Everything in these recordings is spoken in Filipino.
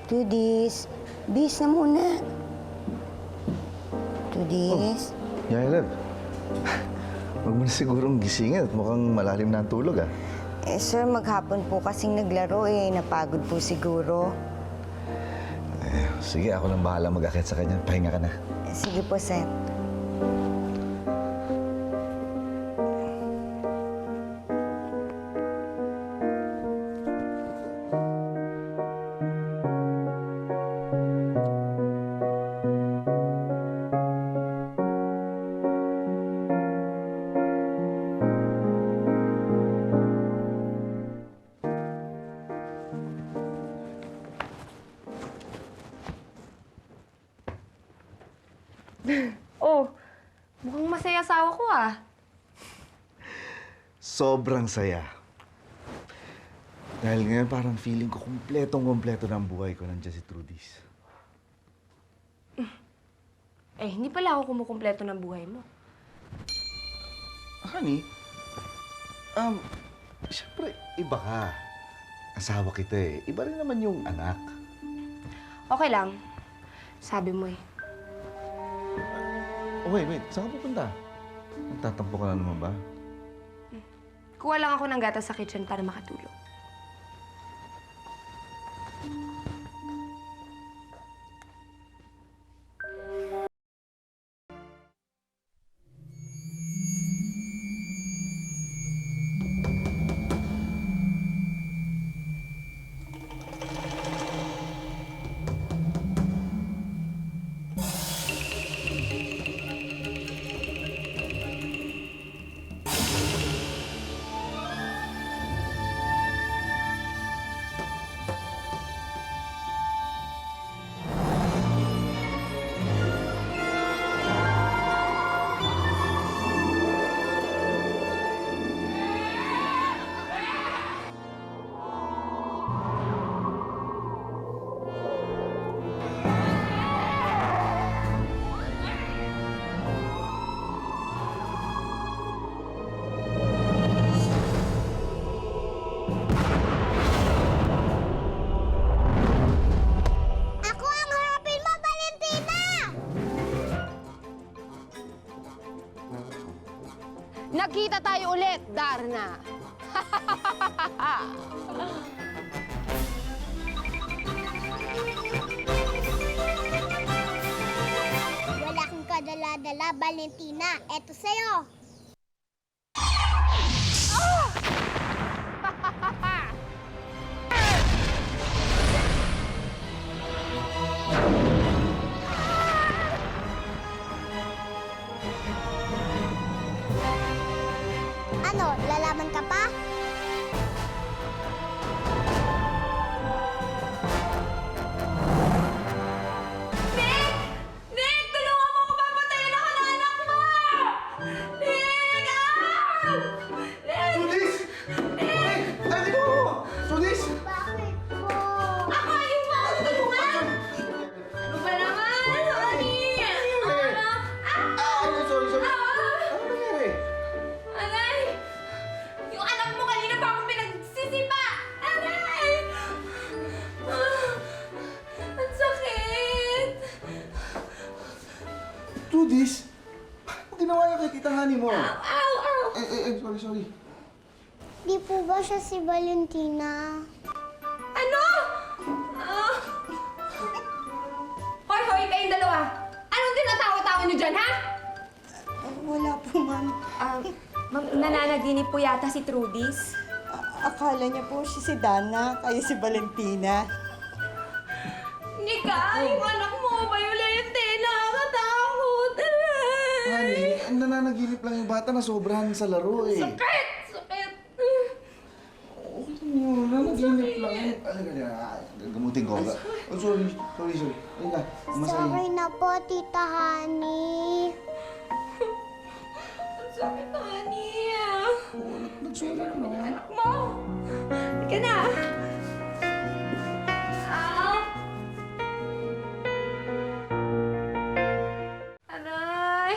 Tudis, bis na muna. Tudis. Yaya, love. Huwag mo na sigurong gisingin at mukhang malalim na ang tulog, ah. Sir, maghapon po kasing naglaro eh. Napagod po siguro. Sige, ako lang bahala mag-akit sa kanya. Pahinga ka na. Sige po, sir. Oh, mukhang masaya asawa ko ah. Sobrang saya. Dahil ngayon parang feeling ko kumpletong-kumpleto na ang buhay ko nandiyan si Trudis. Hindi pala ako kumukumpleto ng buhay mo. Honey, siyempre, iba ka. Asawa kita eh. Iba rin naman yung anak. Okay lang. Sabi mo eh. Oh, wait. Saan ka pupunta? Nagtatampo ka na naman ba? Kuha lang ako ng gatas sa kitchen para makatulog. Ako ang harapin mo, Valentina! Nagkita tayo ulit, Darna! Wala kang kadala-dala, Valentina. Eto sa'yo. Ano, lalaman ka pa? Nick! Tulungan mo ako! Papatayin ako ng anak mo! Nick! Nick! Trudis! Nick! Ay, di mo! Trudis! Bakit po? Ako! Ayaw mo ako tulungan! Ano ba naman? Honey! Sorry. Ano nangyari? Aray! Yung anak mo kanina pa ako pinagsisipa! Aray! Ang sakit! Trudis? Ano ginawa niya kay Tita Honey mo? Ow! Ow! Sorry. Di po ba siya si Valentina? Ano? Hoy, kayong dalawa! Anong tinatawa-tawa niyo dyan, ha? Wala po, ma'am. Ma'am, nananaginip po yata si Trudis. Akala niya po si Dana, kaya si Valentina. Nika, yung anak mo, Violente, nakakatakot. Aray! Honey, ang nananaginip lang yung bata na sobrahan sa laro eh. Sakit! Nanaginip lang. Gagamutin ko. Sorry. Halika, Sorry na po, Tita Honey. Ang sakit, honey. Nagsorry ka na. Anak mo! Halika na! Aray!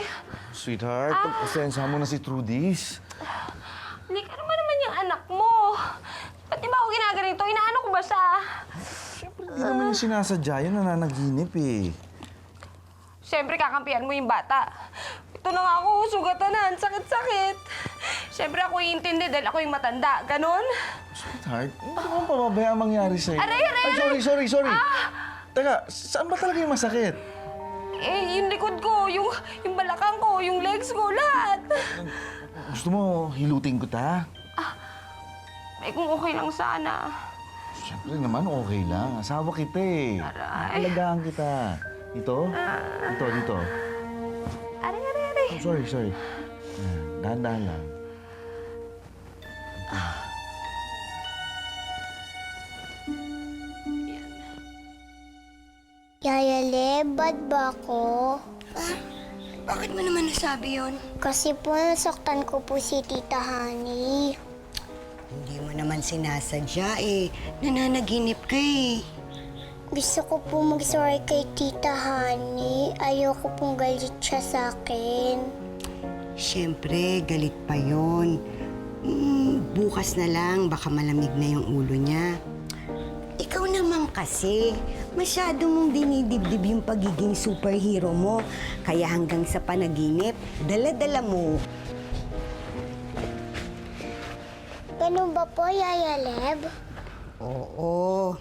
Sweetheart, pagpasensya mo na si Trudis. Nick, ano ba naman yung anak mo? Ba't di ba ako ginaganito? Inaano ko ba siya? Siyempre, Hindi naman yung sinasadya yun, nananaginip eh. Siyempre, kakampihan mo yung bata. Ito na nga ako, sugatan na, ang sakit-sakit. Siyempre, ako iintindi dahil ako yung matanda. Ganon? Sweetheart, hindi mo pababayaan mangyari sa'yo. Aray, aray, Ay, sorry. Teka, saan ba talaga yung masakit? Eh, yung likod ko, yung balakang ko, yung legs ko, lahat. Gusto mo hilutin ko ta? Eh, kung okay lang sana. Siyempre naman, okay lang. Asawa kita eh. Aray. Alagaan kita. Dito? Dito. Aray. Oh, sorry. Dahan-dahan lang. Yaya Leb, bad ba ako? Bakit mo naman nasabi yon? Kasi po nasaktan ko po si Tita Honey. Hindi mo naman sinasadya eh. Nananaginip ka eh. Gusto ko po mag-sorry kay Tita Honey. Ayoko pong galit siya sa akin. Siyempre, galit pa yon. Bukas na lang, baka malamig na yung ulo niya. Ikaw naman kasi, masyado mong dinidibdib yung pagiging superhero mo. Kaya hanggang sa panaginip, dala-dala mo. Ganun ba po, Yaya Leb? Oo.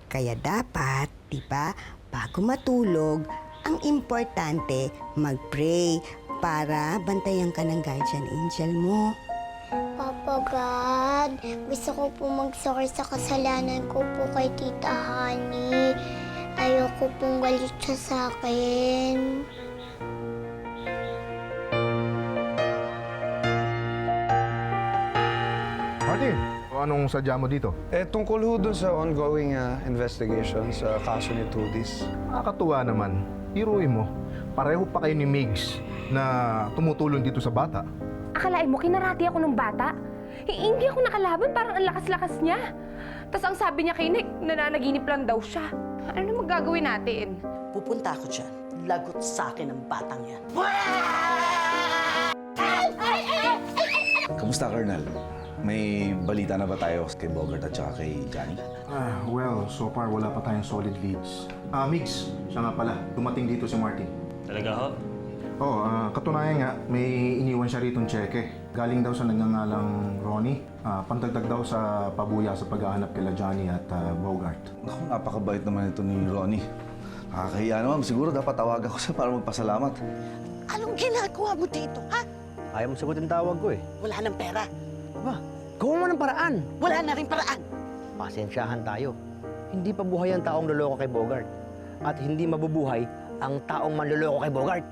Kaya dapat, di ba, bago matulog, ang importante, mag-pray para bantayan ka ng guardian angel mo. Papa God, gusto ko po mag-sorry sa kasalanan ko po kay Tita Honey. Ayoko pong galit siya sa akin. Martin, anong sadya mo dito? Tungkol ho dun sa ongoing investigation sa kaso ni Trudis. Nakakatuwa naman. Iruin mo, pareho pa kayo ni Migs na tumutulong dito sa bata. Akalain mo, kinarati ako ng bata? Hindi ako nakalaban, parang ang lakas-lakas niya. Tapos ang sabi niya kay Nick, nananaginip lang daw siya. Ano na magagawin natin? Pupunta ako dyan. Lagot sa akin ang batang yan. Kamusta, Colonel? May balita na ba tayo kay Bogart at saka kay Johnny? Well, so far wala pa tayong solid leads. Migs, siya nga pala. Dumating dito si Martin. Talaga ho? Oo, katunayan nga, may iniwan siya ritong tseke. Galing daw sa nagngangalang Ronnie. Pantagdag daw sa pabuya sa paghahanap kila Johnny at Bogart. Naku, napakabait naman ito ni Ronnie. Nakakahiya naman. Siguro dapat tawagan ko siya para magpasalamat. Anong ginagawa mo dito, ha? Ayaw mo sagutin tawag ko eh. Wala nang pera. Aba, gawin mo ng paraan. Wala na rin paraan. Pasensyahan tayo. Hindi pa buhay ang taong loloko kay Bogart. At hindi mabubuhay ang taong manloloko kay Bogart.